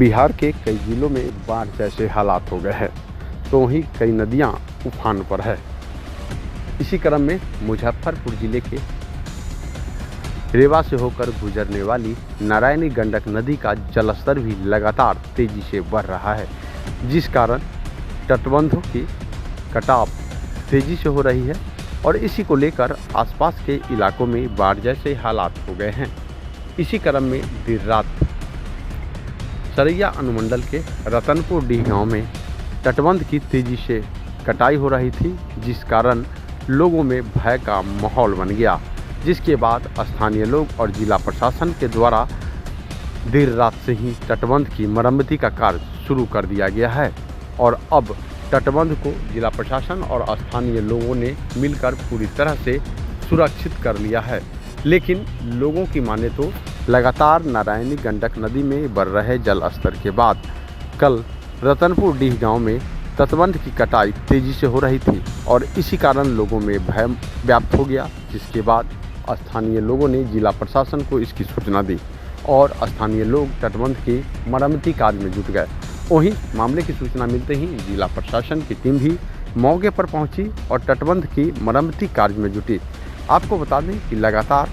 बिहार के कई जिलों में बाढ़ जैसे हालात हो गए हैं, तो वहीं कई नदियां उफान पर है। इसी क्रम में मुजफ्फरपुर जिले के रेवा से होकर गुजरने वाली नारायणी गंडक नदी का जलस्तर भी लगातार तेजी से बढ़ रहा है, जिस कारण तटबंधों की कटाव तेजी से हो रही है और इसी को लेकर आसपास के इलाकों में बाढ़ जैसे हालात हो गए हैं। इसी क्रम में देर रात सरैया अनुमंडल के रतनपुर डीह गांव में तटबंध की तेजी से कटाई हो रही थी, जिस कारण लोगों में भय का माहौल बन गया, जिसके बाद स्थानीय लोग और जिला प्रशासन के द्वारा देर रात से ही तटबंध की मरम्मती का कार्य शुरू कर दिया गया है और अब तटबंध को जिला प्रशासन और स्थानीय लोगों ने मिलकर पूरी तरह से सुरक्षित कर लिया है। लेकिन लोगों की माने तो लगातार नारायणी गंडक नदी में बढ़ रहे जल स्तर के बाद कल रतनपुर डीह गांव में तटबंध की कटाई तेजी से हो रही थी और इसी कारण लोगों में भय व्याप्त हो गया, जिसके बाद स्थानीय लोगों ने जिला प्रशासन को इसकी सूचना दी और स्थानीय लोग तटबंध की मरम्मती कार्य में जुट गए। वहीं मामले की सूचना मिलते ही जिला प्रशासन की टीम भी मौके पर पहुंची और तटबंध की मरम्मती कार्य में जुटी। आपको बता दें कि लगातार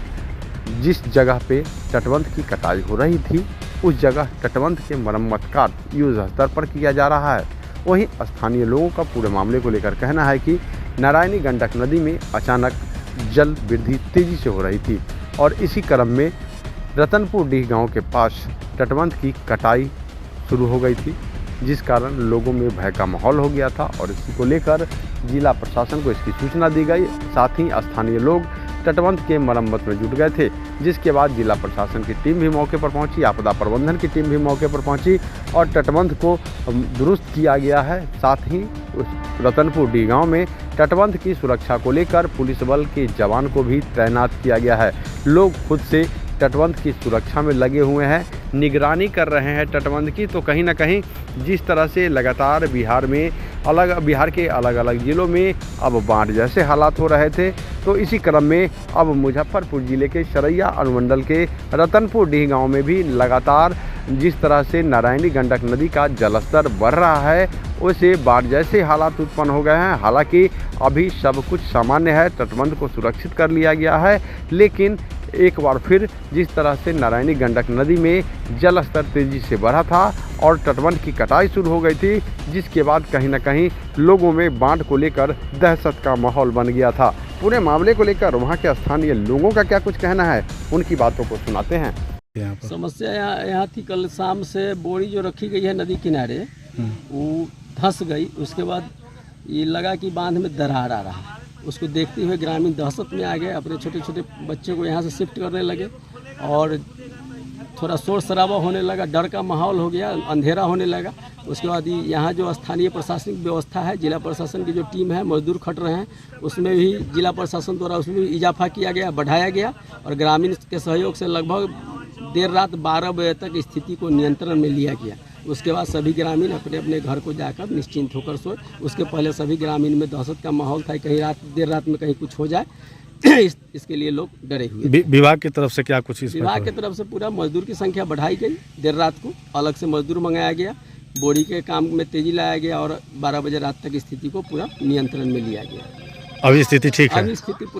जिस जगह पे तटबंध की कटाई हो रही थी उस जगह तटबंध के मरम्मत कार्य युद्ध स्तर पर किया जा रहा है। वहीं स्थानीय लोगों का पूरे मामले को लेकर कहना है कि नारायणी गंडक नदी में अचानक जल वृद्धि तेजी से हो रही थी और इसी क्रम में रतनपुर डीह गांव के पास तटबंध की कटाई शुरू हो गई थी, जिस कारण लोगों में भय का माहौल हो गया था और इसी को लेकर जिला प्रशासन को इसकी सूचना दी गई। साथ ही स्थानीय लोग तटबंध के मरम्मत में जुट गए थे, जिसके बाद जिला प्रशासन की टीम भी मौके पर पहुंची, आपदा प्रबंधन की टीम भी मौके पर पहुंची और तटबंध को दुरुस्त किया गया है। साथ ही रतनपुर डी गांव में तटबंध की सुरक्षा को लेकर पुलिस बल के जवान को भी तैनात किया गया है। लोग खुद से तटबंध की सुरक्षा में लगे हुए हैं, निगरानी कर रहे हैं तटबंध की। तो कहीं ना कहीं जिस तरह से लगातार बिहार के अलग अलग जिलों में अब बाढ़ जैसे हालात हो रहे थे, तो इसी क्रम में अब मुजफ्फरपुर जिले के सरैया अनुमंडल के रतनपुर डीह गांव में भी लगातार जिस तरह से नारायणी गंडक नदी का जलस्तर बढ़ रहा है, उससे बाढ़ जैसे हालात उत्पन्न हो गए हैं। हालांकि अभी सब कुछ सामान्य है, तटबंध को सुरक्षित कर लिया गया है, लेकिन एक बार फिर जिस तरह से नारायणी गंडक नदी में जल स्तर तेजी से बढ़ा था और तटबंध की कटाई शुरू हो गई थी, जिसके बाद कहीं ना कहीं लोगों में बाढ़ को लेकर दहशत का माहौल बन गया था। पूरे मामले को लेकर वहां के स्थानीय लोगों का क्या कुछ कहना है, उनकी बातों को सुनाते हैं। समस्या यहाँ थी, कल शाम से बोरी जो रखी गई है नदी किनारे वो धंस गई। उसके बाद ये लगा कि बांध में दरार आ रहा है। उसको देखते हुए ग्रामीण दहशत में आ गए, अपने छोटे छोटे बच्चों को यहाँ से शिफ्ट करने लगे और थोड़ा शोर शराबा होने लगा, डर का माहौल हो गया, अंधेरा होने लगा। उसके बाद यहाँ जो स्थानीय प्रशासनिक व्यवस्था है, जिला प्रशासन की जो टीम है, मजदूर खट रहे हैं, उसमें भी जिला प्रशासन द्वारा उसमें भी इजाफा किया गया, बढ़ाया गया और ग्रामीण के सहयोग से लगभग देर रात 12 बजे तक स्थिति को नियंत्रण में लिया गया। उसके बाद सभी ग्रामीण अपने अपने घर को जाकर निश्चिंत होकर सोए। उसके पहले सभी ग्रामीण में दहशत का माहौल था, कहीं देर रात में कहीं कुछ हो जाए, इसके लिए लोग डरे हुए। विभाग की तरफ से क्या कुछ? विभाग की तरफ से पूरा मजदूर की संख्या बढ़ाई गई, देर रात को अलग से मजदूर मंगाया गया, बोरी के काम में तेजी लाया गया और 12 बजे रात तक स्थिति को पूरा नियंत्रण में लिया गया। अभी स्थिति ठीक है? अभी स्थिति